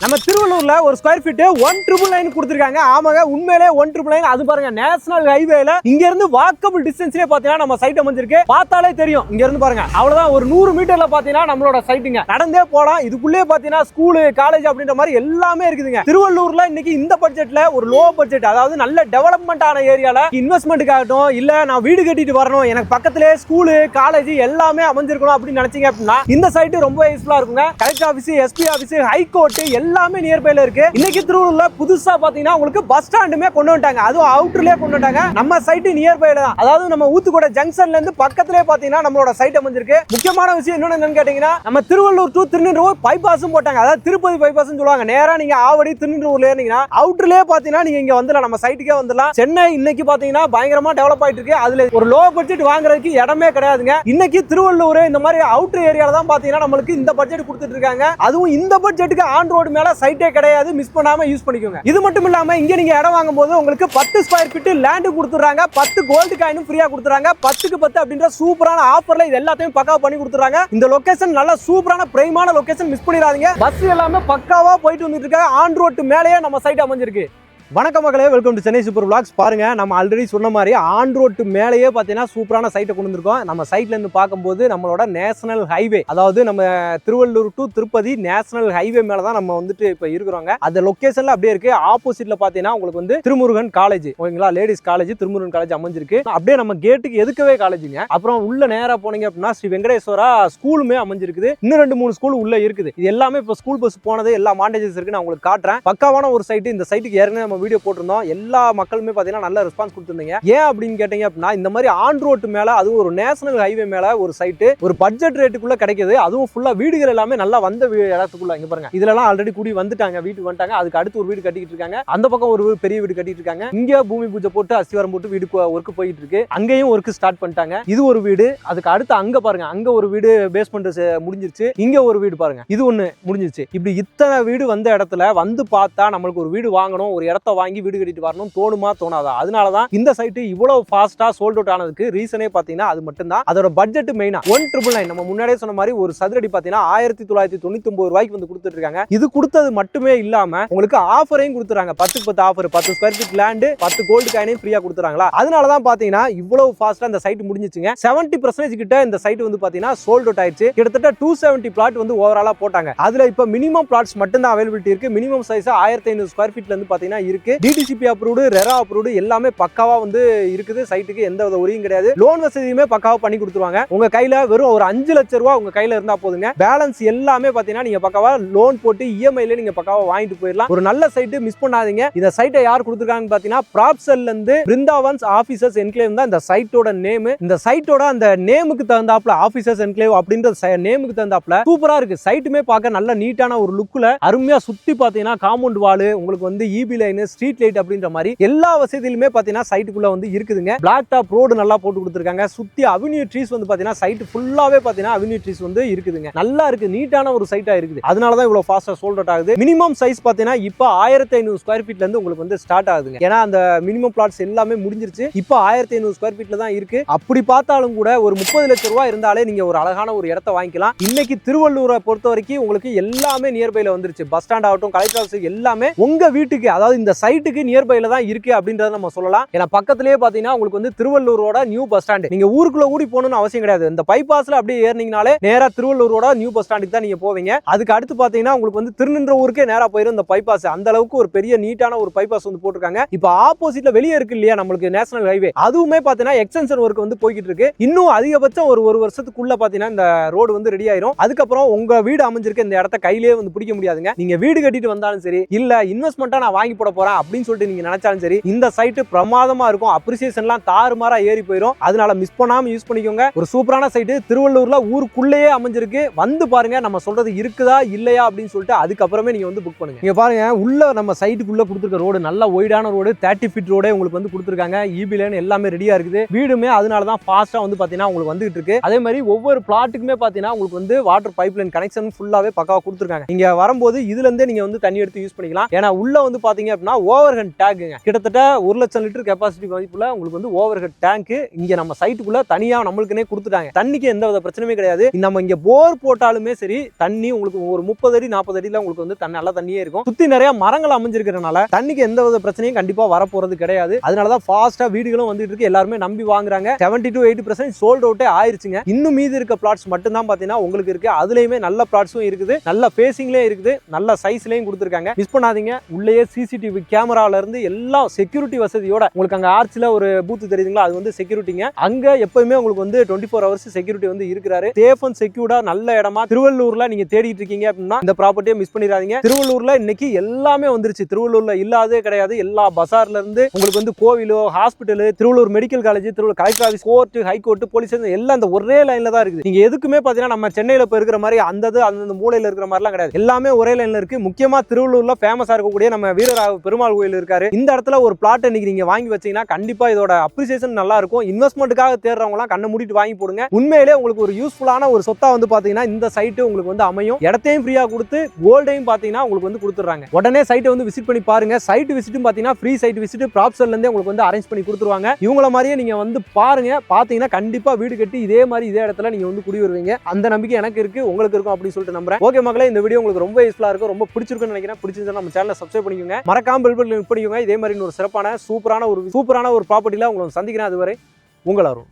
நம்ம திருவள்ளூர்ல ஒரு square feet 1,999 கொடுத்திருக்காங்க. ஆமாங்க, உண்மையிலே 1,999. அது பாருங்க, நேஷனல் ஹைவேல இங்க இருந்து வாக்கபிள் டிஸ்டன்ஸ்லயே பாத்தீங்கன்னா நம்ம சைட் அமைஞ்சிருக்கு. பார்த்தாலே தெரியும், இங்க இருந்து பாருங்க. அவ்வளவுதான், ஒரு 100 மீட்டர்ல பாத்தீங்கன்னா நம்மளோட சைட்டுங்க. நடந்தே போலாம். இதுக்குள்ளே பாத்தீங்கன்னா ஸ்கூல், காலேஜ் அப்படின்ற மாதிரி எல்லாமே இருக்குதுங்க. திருவள்ளூர்ல இன்னைக்கு இந்த பட்ஜெட்ல ஒரு லோ பட்ஜெட், அதாவது நல்ல டெவலப்மெண்ட் ஆன ஏரியால இன்வெஸ்ட்மெண்ட்டுக்கு ஆகட்டும், இல்ல நான் வீடு கட்டிட்டு வரணும், எனக்கு பக்கத்திலே ஸ்கூல், காலேஜ் எல்லாமே அமைஞ்சிருக்கணும் அப்படின்னு நினைச்சீங்க அப்படின்னா இந்த சைட் ரொம்ப யூஸ்ஃபுல்லா இருக்குங்க. Collector office, SP office, high court எல்லாமே நியர்பைல இருக்கு. இன்னைக்கு திருவள்ளூர்ல புதுசா பாத்தீங்கன்னா உங்களுக்கு பஸ் ஸ்டாண்டுமே கொண்டு வந்துட்டாங்க. அதுவும் அவுட்டர்லயே கொண்டு வந்துட்டாங்க. நம்ம சைட் நியர்பைல தான், அதாவது நம்ம ஊத்துக்கோட்டை ஜங்ஷன்ல இருந்து பக்கத்திலே பாத்தீங்கன்னா நம்மளோட சைட் அமைஞ்சிருக்கு. முக்கியமான விஷயம் என்னன்னு கேட்டீங்கன்னா, நம்ம திருவள்ளூர் டு திருநின்றவூர் பைபாஸும் போட்டாங்க. அதாவது திருப்பதி பைபாஸ் சொல்லுவாங்க. நேரா நீங்க ஆவடி திருநின்றவூர்ல இருந்தீங்கன்னா அவுட்டர்லயே பாத்தீங்கன்னா நீங்க இங்க வந்துடலாம், நம்ம சைட்டுக்கே வந்துடலாம். சென்னை இன்னைக்கு பாத்தீங்கன்னா பயங்கரமா டெவலப் ஆயிட்டு இருக்கு. அதுல ஒரு லோ பட்ஜெட் வாங்குறதுக்கு இடமே கிடையாதுங்க. இன்னைக்கு திருவள்ளூர் இந்த மாதிரி அவுட்டர் ஏரியால தான் பாத்தீங்கன்னா நம்மளுக்கு இந்த பட்ஜெட் கொடுத்துட்டு இருக்காங்க. அதுவும் இந்த பட்ஜெட்டுக்கு ஆன் ரோடு மேல சைட்டே கிடையாது. மிஸ் பண்ணாம யூஸ் பண்ணிக்கோங்க. இது மட்டும் இல்லாம இங்க நீங்க இடம் வாங்கும்போது உங்களுக்கு 10 ஸ்கொயர் ஃபீட் லேண்ட் கொடுத்துறாங்க. 10 கோல்டு காயினும் ஃப்ரீயா கொடுத்துறாங்க. 10க்கு 10 அப்படின்ற சூப்பரான ஆஃபர்ல இது எல்லாத்தையும் பக்காவா பண்ணி கொடுத்துறாங்க. இந்த லொகேஷன் நல்ல சூப்பரான பிரைமான லொகேஷன், மிஸ் பண்ணிடாதீங்க. பஸ் எல்லாமே பக்காவா போயிட்டு வந்துட்டு இருக்காங்க. ஆன் ரோட் மேலேயே நம்ம சைட் அமைஞ்சிருக்கு. வணக்கம் மக்களே, welcome to Chennai super vlogs. பாருங்க, நம்ம ஆல்ரெடி சொன்ன மாதிரி ஆன் ரோட்டு மேலேயே பார்த்தீங்கன்னா சூப்பரான சைட்டை கொண்டு வந்திருக்கோம். நம்ம சைட்ல இருந்து பார்க்கும்போது நம்மளோட நேஷனல் ஹைவே, அதாவது நம்ம Thiruvallur to Tirupati national highway மேல தான் நம்ம வந்துட்டு இப்போ இருக்கிறோங்க. அந்த லொகேஷன்ல அப்படியே இருக்கு. ஆப்போசிட்ல பார்த்தீங்கன்னா உங்களுக்கு வந்து திருமுருகன் காலேஜ், ஓகேங்களா, லேடிஸ் காலேஜ், திருமுருகன் காலேஜ் அமைஞ்சிருக்கு. அப்படியே நம்ம கேட்டுக்கு எதுக்கவே காலேஜுங்க. அப்புறம் உள்ள நேரா போனீங்க அப்படின்னா ஸ்ரீ வெங்கடேஸ்வரா ஸ்கூலுமே அமைஞ்சிருக்குது. இன்னும் 2-3 ஸ்கூல் உள்ள இருக்குது. இது எல்லாமே இப்போ ஸ்கூல் பஸ் போனது எல்லா மாண்டேஜஸ் இருக்கு. நான் உங்களுக்கு காட்டுறேன். பக்காவான ஒரு சைட்டு. இந்த சைட்டுக்கு ஏற்கனவே வீடியோ போட்டிருந்தோம். எல்லா மக்களுமே பாத்தீங்கன்னா நல்ல ரெஸ்பான்ஸ் கொடுத்திருந்தீங்க. ஏன் அப்படின்னு கேட்டீங்க அப்படின்னா, இந்த மாதிரி ஆன் ரோட் மேல, அது ஒரு நேஷனல் ஹைவே மேல ஒரு சைட் ஒரு பட்ஜெட் ரேட்டுக்குள்ள கிடைக்குது. அதுவும் ஃபுல்லா வீடுகள் எல்லாமே நல்லா வந்த இடத்துக்குள்ள. இங்க பாருங்க, இதெல்லாம் ஆல்ரெடி கூடி வந்துட்டாங்க, வீட்டுக்கு வந்துட்டாங்க. அதுக்கு அடுத்து ஒரு வீடு கட்டிட்டு இருக்காங்க. அந்த பக்கம் ஒரு பெரிய வீடு கட்டிட்டு இருக்காங்க. இங்க பூமி பூஜை போட்டு அஸ்திவாரம் போட்டு வீடு ஒர்க் போயிட்டு இருக்கு. அங்கேயும் ஒர்க் ஸ்டார்ட் பண்ணிட்டாங்க. இது ஒரு வீடு. அதுக்கு அடுத்து அங்க பாருங்க, அங்க ஒரு வீடு பேஸ்மெண்ட் முடிஞ்சிருச்சு. இங்க ஒரு வீடு பாருங்க, இது ஒண்ணு முடிஞ்சிருச்சு. இப்படி இத்தனை வீடு வந்த இடத்துல வந்து பார்த்தா நம்மளுக்கு ஒரு வீடு வாங்கணும், ஒரு இடத்த வாங்கி வீடு கட்டிட்டு வரணும் தோணுமா தோணாதா? அதனாலதான் இந்த சைட் இவ்வளவு ஃபாஸ்டா சோல்ட் அவுட் ஆனதுக்கு ரீசனே பாத்தீங்கன்னா அது மட்டும் தான். அதோட பட்ஜெட் மெயினா 1,999. நம்ம முன்னாடியே சொன்ன மாதிரி ஒரு சதுரடி பாத்தீங்கன்னா 1999 ரூபாய்க்கு வந்து கொடுத்துட்டு இருக்காங்க. இது கொடுத்தது மட்டுமே இல்லாம உங்களுக்கு ஆஃபரையும் கொடுத்துறாங்க. 10க்கு 10 offer, 10 square feet land, 10 gold காயினையும் ஃப்ரீயா கொடுத்துறாங்களா. அதனாலதான் பாத்தீங்கன்னா இவ்வளவு ஃபாஸ்டா இந்த சைட் முடிஞ்சிச்சுங்க. 70% கிட்ட இந்த சைட் வந்து பாத்தீங்கன்னா சோல்ட் அவுட் ஆயிடுச்சு. கிட்டத்தட்ட 270 பிளாட் வந்து ஓவராலா போட்டாங்க. அதுல இப்ப மினிமம் பிளாட்ஸ் மட்டும் தான் அவைலபிலிட்டி இருக்கு. மினிமம் சைஸ் 1500 ஸ்கொயர் ஃபீட்ல இருந்து பாத்தீங்கன்னா இருக்கு. டிடிசிபி அப்ரூவ்டு, ரெரா அப்ரூவ்டு எல்லாமே பக்காவா வந்து இருக்குது. சைட்டுக்கு எந்த வித உரியும் கிடையாது. லோன் வசதியுமே பக்காவா பண்ணி கொடுத்துருவாங்க. உங்க கையில வெறும் ஒரு 5 லட்சம் ரூபாய் உங்க கையில இருந்தா போதுங்க. பேலன்ஸ் எல்லாமே பாத்தீங்கன்னா நீங்க பக்காவா லோன் போட்டு இஎம்ஐல நீங்க பக்காவா வாங்கிட்டு போயிடலாம். ஒரு நல்ல சைட், மிஸ் பண்ணாதீங்க. இந்த சைட்டை யார் கொடுத்துருக்காங்கன்னு பாத்தீங்கன்னா ப்ராப்செல்ல இருந்து பிருந்தாவன்ஸ் ஆபீசர்ஸ் என்க்ளேவ் தான் இந்த சைட்டோட நேம். இந்த சைட்டோட அந்த நேமுக்கு தகுந்தாப்ல ஆபீசர்ஸ் என்க்ளேவ் அப்படின்ற நேமுக்கு தகுந்தாப்ல சூப்பரா இருக்கு. சைட்டுமே பார்க்க நல்ல நீட்டான ஒரு லுக்ல அருமையா சுத்தி பாத்தீங்கன்னா காம்பவுண்ட் வால், உங்களுக்கு வந்து இபி லைன், ஸ்ட்ரீட் லைட் அப்படின்ற மாதிரி எல்லா வசதியிலுமே பாத்தீங்கன்னா சைட்டுக்குள்ள வந்து இருக்குதுங்க. பிளாக் டாப் ரோடு நல்லா போட்டு கொடுத்துருக்காங்க. சுத்தி அவென்யூ ட்ரீஸ் வந்து பாத்தீங்கன்னா சைட் ஃபுல்லாவே பாத்தீங்கன்னா அவென்யூ ட்ரீஸ் வந்து இருக்குதுங்க. நல்லா இருக்கு, நீட்டான ஒரு சைட்டா இருக்குது. அதனாலதான் இவ்வளவு ஃபாஸ்டா சோல்ட் அவுட் ஆகுது. மினிமம் சைஸ் பாத்தீங்கன்னா இப்ப 1500 ஸ்கொயர் ஃபீட்ல இருந்து உங்களுக்கு வந்து ஸ்டார்ட் ஆகுதுங்க. ஏன்னா அந்த மினிமம் பிளாட்ஸ் எல்லாமே முடிஞ்சிருச்சு. இப்ப 1500 ஸ்கொயர் ஃபீட்ல தான் இருக்கு. அப்படி பார்த்தாலும் கூட ஒரு 30 லட்சம் ரூபாய் இருந்தாலே நீங்க ஒரு அழகான ஒரு இடத்தை வாங்கிக்கலாம். இன்னைக்கு திருவள்ளூரை பொறுத்த வரைக்கும் உங்களுக்கு எல்லாமே நியர்பைல வந்துருச்சு. பஸ் ஸ்டாண்ட் ஆகட்டும், கலெக்டர் ஆஃபீஸ் எல்லாமே உங்க வீட்டுக்கு, அதாவது இந்த சைட்டுக்கு நியர்பைல தான் இருக்கு அப்படின்றத நம்ம சொல்லலாம். ஏன்னா பக்கத்திலேயே பாத்தீங்கன்னா உங்களுக்கு வந்து திருவள்ளூரோட நியூ பஸ் ஸ்டாண்ட். நீங்க ஊருக்குள்ள கூடி போகணும்னு அவசியம் கிடையாது. இந்த பைபாஸ்ல அப்படியே ஏறினீங்கனாலே நேரா திருவள்ளூரோட நியூ பஸ் ஸ்டாண்டுக்கு தான் நீங்க போவீங்க. அதுக்கு அடுத்து பாத்தீங்கன்னா உங்களுக்கு வந்து திருநின்றவூருக்கே நேரா போயிடும் இந்த பைபாஸ். அந்த அளவுக்கு ஒரு பெரிய நீட்டான ஒரு பைபாஸ் வந்து போட்டுருக்காங்க. இப்ப ஆப்போசிட்ல வெளியே இருக்கு இல்லையா நம்மளுக்கு நேஷனல் ஹைவே, அதுவுமே பாத்தீங்கன்னா எக்ஸ்டென்ஷன் ஒர்க் வந்து போய்கிட்டு இருக்கு. இன்னும் அதிகபட்சம் ஒரு வருஷத்துக்குள்ள பாத்தீங்கன்னா இந்த ரோடு வந்து ரெடி ஆயிரும். அதுக்கப்புறம் உங்க வீடு அமைஞ்சிருக்க இந்த இடத்த கையிலேயே வந்து பிடிக்க முடியாதுங்க. நீங்க வீடு கட்டிட்டு வந்தாலும் சரி, இல்ல இன்வெஸ்ட்மெண்டா நான் வாங்கி போட போறேன் அப்படின்னு சொல்லிட்டு நீங்க நினைச்சாலும் சரி, இந்த சைட் பிரமாதமா இருக்கும். அப்ரிசியேஷன்லாம் தாறுமாறா ஏறி போயிடும். அதனால மிஸ் பண்ணாம யூஸ் பண்ணிக்கோங்க. ஒரு சூப்பரான சைட் திருவள்ளூர்ல ஊருக்குள்ளேயே அமைஞ்சிருக்கு. வந்து பாருங்க, நம்ம சொல்றது இருக்குதா இல்லையா அப்படின்னு சொல்லிட்டு அதுக்கப்புறமே நீங்க வந்து புக் பண்ணுங்க. நீங்க பாருங்க, உள்ள நம்ம சைட்டுக்குள்ள கொடுத்துருக்க ரோடு நல்ல ஒய்டான ரோடு, 30 ஃபீட் ரோடே உங்களுக்கு வந்து கொடுத்துருக்காங்க. இபி லைன் எல்லாமே ரெடியா இருக்குது. வீடுமே அதனாலதான் ஃபாஸ்டா வந்து பாத்தீங்கன்னா உங்களுக்கு வந்துட்டு இருக்கு. அதே மாதிரி ஒவ்வொரு பிளாட்டுக்குமே பாத்தீங்கன்னா உங்களுக்கு வந்து வாட்டர் பைப் லைன் கனெக்ஷன் ஃபுல்லாவே பக்காவா கொடுத்துருக்காங்க. நீங்க வரும்போது இதுல இருந்தே நீங்க வந்து தண்ணி எடுத்து யூஸ் பண்ணிக்கலாம். ஏன்னா உள்ள வந்து பாத்தீங்க அப்படின்னா பார்த்தோம்னா ஓவர் ஹெட் டேங்குங்க. கிட்டத்தட்ட 1 லட்சம் லிட்டர் கெப்பாசிட்டி மதிப்புல உங்களுக்கு வந்து ஓவர் ஹெட் டேங்க் இங்க நம்ம சைட்டுக்குள்ள தனியா நம்மளுக்குனே கொடுத்துட்டாங்க. தண்ணிக்கு எந்த வித பிரச்சனையுமே கிடையாது. நம்ம இங்க போர் போட்டாலுமே சரி தண்ணி உங்களுக்கு ஒரு 30 அடி 40 அடியில உங்களுக்கு வந்து நல்ல தண்ணியே இருக்கும். சுத்தி நிறைய மரங்கள் அமைஞ்சிருக்கிறதுனால தண்ணிக்கு எந்த வித பிரச்சனையும் கண்டிப்பா வரப்போறது கிடையாது. அதனாலதான் ஃபாஸ்டா வீடுகளும் வந்துட்டு இருக்கு. எல்லாருமே நம்பி வாங்குறாங்க. 70 to 80% சோல்ட் அவுட்டே ஆயிருச்சுங்க. இன்னும் மீதி இருக்க பிளாட்ஸ் மட்டும் தான் பாத்தீங்கன்னா உங்களுக்கு இருக்கு. அதுலயுமே நல்ல பிளாட்ஸும் இருக்குது, நல்ல ஃபேசிங்லயே இருக்குது, நல்ல சைஸ்லயும் கொடுத்துருக்காங்க. மிஸ் பண்ணாதீங்க. உள்ளேயே சிசிடிவி கேமரால இருந்து எல்லாம் செக்யூரிட்டி வசதியோட உங்களுக்கு அங்க ஆர்ச்ல ஒரு பூத் தெரியுதுங்களா, அது வந்து செக்யூரிட்டிங்க. அங்க எப்பவுமே உங்களுக்கு வந்து 24 ஹவர்ஸ் செக்யூரிட்டி வந்து இருக்கிறாரு. சேஃப் அண்ட் செக்யூர்டா நல்ல இடமா திருவள்ளூர்ல நீங்க தேடிட்டு இருக்கீங்க அப்படின்னா இந்த ப்ராப்பர்ட்டியை மிஸ் பண்ணிடாதீங்க. திருவள்ளூர்ல இன்னைக்கு எல்லாமே வந்துருச்சு. திருவள்ளூர்ல இல்லாதே கிடையாது. எல்லா பசார்ல இருந்து உங்களுக்கு வந்து கோவிலோ, hospital, Tiruvallur medical college, Tiruvallur collector office, court, high court, police எல்லாம் அந்த ஒரே லைன்ல தான் இருக்குது. நீங்க எதுக்குமே பாத்தீங்கன்னா நம்ம சென்னையில இப்ப இருக்கிற மாதிரி அந்த மூலையில இருக்கிற மாதிரிலாம் கிடையாது. எல்லாமே ஒரே லைன்ல இருக்கு. முக்கியமா திருவள்ளூர்ல ஃபேமஸா இருக்கக்கூடிய நம்ம வீரராக பெருமாள் கோயில் இருக்காரு. இந்த இடத்துல ஒரு பிளாட் இன்னைக்கு நீங்க வாங்கி வச்சீங்கன்னா கண்டிப்பா இதோட அப்ரிசியேஷன் நல்லா இருக்கும். இன்வெஸ்ட்மெண்ட்டுக்காக தேடுறவங்க எல்லாம் கண்ணை மூடிட்டு வாங்கி போடுங்க. உண்மையிலே உங்களுக்கு ஒரு யூஸ்ஃபுல்லான ஒரு சொத்தா வந்து பாத்தீங்கன்னா இந்த சைட் உங்களுக்கு வந்து அமையும். இடத்தையும் ஃப்ரீயா கொடுத்து கோல்டையும் பாத்தீங்கன்னா உங்களுக்கு வந்து கொடுத்துறாங்க. உடனே சைட்டை வந்து விசிட் பண்ணி பாருங்க. சைட் விசிட்டும் பாத்தீங்கன்னா ஃப்ரீ சைட் விசிட் ப்ராப்ஷன்ல இருந்தே உங்களுக்கு வந்து அரேஞ்ச் பண்ணி கொடுத்துருவாங்க. இவங்கள மாதிரியே நீங்க வந்து பாருங்க. பாத்தீங்கன்னா கண்டிப்பா வீடு கட்டி இதே மாதிரி இதே இடத்துல நீங்க வந்து குடி வருவீங்க. அந்த நம்பிக்கை எனக்கு இருக்கு, உங்களுக்கு இருக்கும் அப்படின்னு சொல்லிட்டு நம்புறேன். ஓகே மக்களே, இந்த வீடியோ உங்களுக்கு ரொம்ப யூஸ்ஃபுல்லா இருக்கும், ரொம்ப பிடிச்சிருக்குன்னு நினைக்கிறேன். பிடிச்சிருந்தா நம்ம சேனலை சப்ஸ்கிரைப் பண்ணிக்கோங்க. மறக்காம பெல் பட்டன் கிளிக் பண்ணிக்கோங்க. இதே மாதிரி ஒரு சிறப்பான சூப்பரான ஒரு ப்ராப்பர்ட்டில உங்களை சந்திக்கிறேன். அதுவரை உங்கள் அருண்.